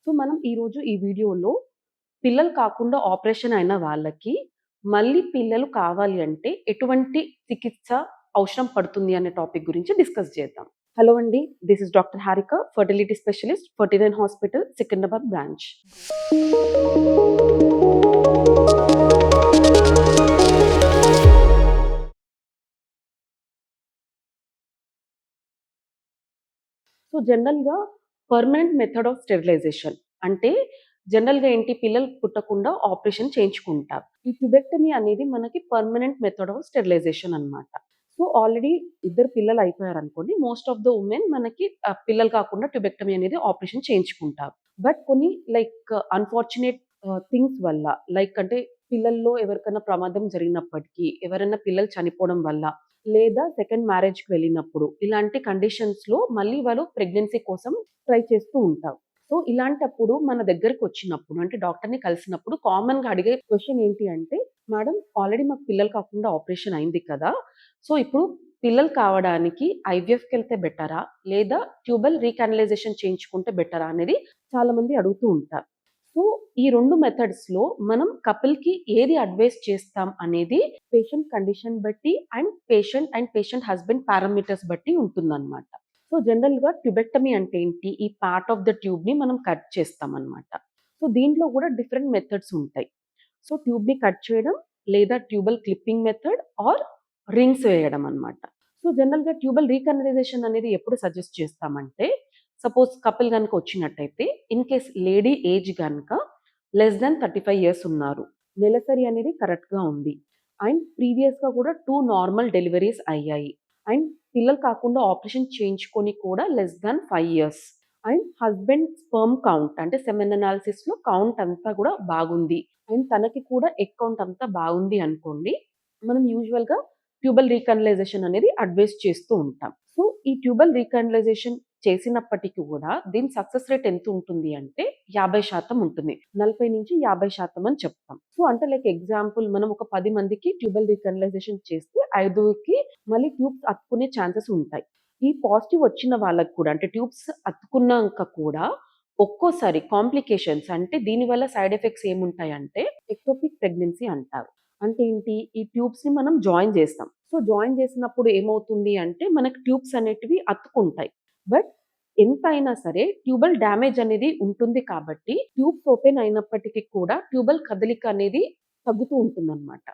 So, మనం ఈరోజు ఈ వీడియోలో పిల్లలు కాకుండా ఆపరేషన్ అయిన వాళ్ళకి మళ్ళీ పిల్లలు కావాలి అంటే ఎటువంటి చికిత్స అవసరం పడుతుంది అనే టాపిక్ గురించి డిస్కస్ చేద్దాం. హలో అండి. This is doctor Harika, fertility specialist, 49 hospital, Secunderabad branch. So, జనరల్‌గా పర్మనెంట్ మెథడ్ ఆఫ్ స్టెరిలైజేషన్ అంటే జనరల్‌గా ఏంటి, పిల్లలు పుట్టకుండా ఆపరేషన్ చేయించుకుంటారు. ఈ ట్యూబెక్టమీ అనేది మనకి పర్మనెంట్ మెథడ్ ఆఫ్ స్టెరిలైజేషన్ అన్నమాట. సో, ఆల్రెడీ ఇద్దరు పిల్లలు అయిపోయారనుకోండి, మోస్ట్ ఆఫ్ ద వుమెన్ మనకి పిల్లలు కాకుండా ట్యూబెక్టమీ అనేది ఆపరేషన్ చేయించుకుంటారు. బట్ కొన్ని లైక్ అన్‌ఫార్చునేట్ థింగ్స్ వల్ల, లైక్ అంటే పిల్లల్లో ఎవరికైనా ప్రమాదం జరిగినప్పటికీ, ఎవరైనా పిల్లలు చనిపోవడం వల్ల, లేదా సెకండ్ మ్యారేజ్‌కి వెళ్ళినప్పుడు, ఇలాంటి కండిషన్స్‌లో మళ్ళీ వాళ్ళు ప్రెగ్నెన్సీ కోసం ట్రై చేస్తూ ఉంటారు. సో, ఇలాంటప్పుడు మన దగ్గరకొచ్చినప్పుడు అంటే డాక్టర్‌ని కలిసినప్పుడు కామన్‌గా అడిగే క్వెషన్ ఏంటి అంటే, "మేడం, ఆల్రెడీ మాకు పిల్లలు కాకుండా ఆపరేషన్ అయింది కదా! సో, ఇప్పుడు పిల్లలు కావడానికి ఐవీఎఫ్‌కెళ్తే బెటరా? లేదా ట్యూబల్ రీకానలైజేషన్ చేయించుకుంటే బెటరా?" అనేది చాలామంది అడుగుతూ ఉంటారు. సో, ఈ 2 మెథడ్స్‌లో మనం కపుల్‌కి ఏది అడ్వైస్ చేస్తాం అనేది పేషెంట్ కండిషన్ బట్టి అండ్ పేషెంట్ హస్బెండ్ పారామీటర్స్ బట్టి ఉంటుందన్నమాట. సో, జనరల్‌గా ట్యూబెక్టమీ అంటే ఏంటి? ఈ పార్ట్ ఆఫ్ ద ట్యూబ్‌ని మనం కట్ చేస్తామన్నమాట. సో, దీంట్లో కూడా డిఫరెంట్ మెథడ్స్ ఉంటాయి. సో, ట్యూబ్‌ని కట్ చేయడం, లేదా tubal clipping method or rings వేయడం అన్నమాట. సో, జనరల్‌గా ట్యూబల్ రీకనలైజేషన్ అనేది ఎప్పుడు సజెస్ట్ చేస్తామంటే, సపోజ్ కపుల్ గనుక వచ్చినట్టయితే, ఇన్ కేస్ లేడీ ఏజ్ గనుక లెస్ థాన్ 35 ఇయర్స్ ఉన్నారు. నెలసరి అనేది కరెక్ట్‌గా ఉంది. అండ్ ప్రీవియస్‌గా కూడా 2 నార్మల్ డెలివరీస్ అయ్యాయి. అండ్ పిల్లలు కాకుండా ఆపరేషన్ చేయించుకొని కూడా less than 5 years. And husband sperm count అంటే సెమెన్ అనాలిసిస్‌లో కౌంట్ అంతా కూడా బాగుంది. అండ్ తనకి కూడా ఎగ్ కౌంట్ అంతా బాగుంది అనుకోండి, మనం యూజువల్‌గా ట్యూబల్ రీకనలైజేషన్ అనేది అడ్వైస్ చేస్తూ ఉంటాం. సో, ఈ ట్యూబల్ రీకనలైజేషన్ చేసినప్పటికి కూడా దీని సక్సెస్ రేట్ ఎంత ఉంటుంది అంటే 50% ఉంటుంది. 40-50% అని చెప్తాం. సో, అంటే లైక్ ఎగ్జాంపుల్ మనం ఒక 10 మందికి ట్యూబల్ రీకనలైజేషన్ చేస్తే 5కి మళ్ళీ ట్యూబ్స్ అతుక్కునే ఛాన్సెస్ ఉంటాయి. ఈ పాజిటివ్ వచ్చిన వాళ్ళకి కూడా అంటే ట్యూబ్స్ అతుక్కున్నాక కూడా ఒక్కోసారి కాంప్లికేషన్స్ అంటే దీనివల్ల సైడ్ ఎఫెక్ట్స్ ఏముంటాయంటే ఎక్టోపిక్ ప్రెగ్నెన్సీ అంటారు. అంటే ఏంటి? ఈ ట్యూబ్స్‌ని మనం జాయిన్ చేస్తాం. సో, జాయిన్ చేసినప్పుడు ఏమవుతుంది అంటే మనకు ట్యూబ్స్ అనేటివి అతుక్కుంటాయి. బట్ ఎంతైనా సరే ట్యూబల్ డ్యామేజ్ అనేది ఉంటుంది కాబట్టి ట్యూబ్స్ ఓపెన్ అయినప్పటికీ కూడా ట్యూబల్ కదలిక అనేది తగ్గుతూ ఉంటుందన్నమాట.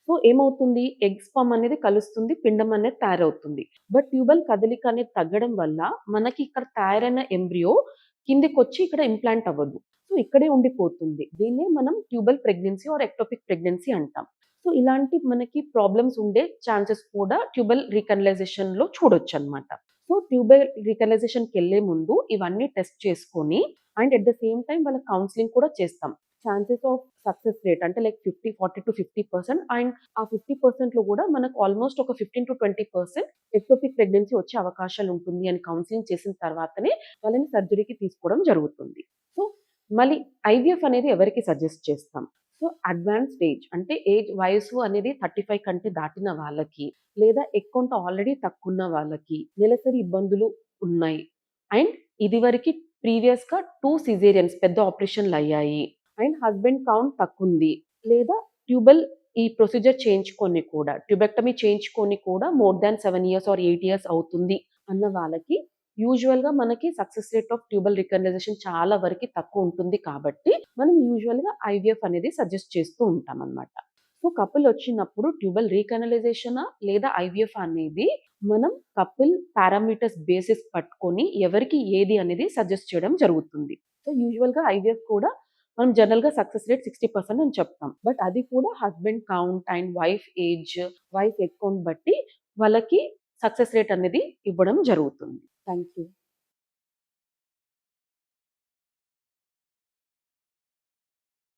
సో, ఏమవుతుంది? ఎగ్ స్పర్మ్ అనేది కలుస్తుంది. పిండం అనేది తయారవుతుంది. బట్ ట్యూబల్ కదలిక అనేది తగ్గడం వల్ల మనకి ఇక్కడ తయారైన ఎంబ్రియో కిందకొచ్చి ఇక్కడ ఇంప్లాంట్ అవ్వదు. సో, ఇక్కడే ఉండిపోతుంది. దీన్నే మనం tubal pregnancy or ectopic pregnancy అంటాం. సో, ఇలాంటి మనకి ప్రాబ్లమ్స్ ఉండే ఛాన్సెస్ కూడా ట్యూబల్ రీకనలైజేషన్‌లో చూడొచ్చన్నమాట. సో, ట్యూబల్ రీకనలైజేషన్‌కెళ్ళే ముందు ఇవన్నీ టెస్ట్ చేసుకొని and at the same time వాళ్ళకి కౌన్సెలింగ్ కూడా చేస్తాం. ఛాన్సెస్ ఆఫ్ సక్సెస్ రేట్ అంటే లైక్ 40-50% అండ్ ఆ 50%లో కూడా మనకు ఆల్మోస్ట్ ఒక 15-20% ఎక్టోపిక్ ప్రెగ్నెన్సీ వచ్చే అవకాశాలు ఉంటుంది అని కౌన్సెలింగ్ చేసిన తర్వాతనే వాళ్ళని సర్జరీకి తీసుకోవడం జరుగుతుంది. సో, మళ్ళీ ఐవీఎఫ్ అనేది ఎవరికి సజెస్ట్ చేస్తాం? సో, అడ్వాన్స్ స్టేజ్ అంటే వయసు అనేది 35 కంటే దాటిన వాళ్ళకి, లేదా ఎగ్ కౌంట్ ఆల్రెడీ తక్కువున్న వాళ్ళకి, నెలసరి ఇబ్బందులు ఉన్నాయి. అండ్ ఇదివరకి ప్రీవియస్‌గా 2 సిజేరియన్స్ పెద్ద ఆపరేషన్‌లయ్యాయి. అండ్ హస్బెండ్ కౌంట్ తక్కువుంది. లేదా ట్యూబల్ ఈ ప్రొసీజర్ చేయించుకొని కూడా ట్యూబెక్టమీ చేయించుకొని కూడా more than 7 years or 8 years అవుతుంది అన్న వాళ్ళకి యూజువల్‌గా మనకి success rate of tubal recanalization చాలా వరకి తక్కువ ఉంటుంది కాబట్టి మనం యూజువల్‌గా ఐవీఎఫ్ అనేది సజెస్ట్ చేస్తూ ఉంటామన్నమాట. సో, కపుల్ వచ్చినప్పుడు ట్యూబల్ రీకనలైజేషనా లేదా ఐవీఎఫ్ అనేది మనం కపుల్ పారామీటర్స్ బేసిస్ పట్టుకొని ఎవరికి ఏది అనేది సజెస్ట్ చేయడం జరుగుతుంది. సో, యూజువల్‌గా ఐవీఎఫ్ కూడా మనం జనరల్‌గా సక్సెస్ రేట్ 60% అని చెప్తాం. బట్ అది కూడా husband count and wife age, wife egg count బట్టి వాళ్ళకి సక్సెస్ రేట్ అనేది ఇవ్వడం జరుగుతుంది. Thank you.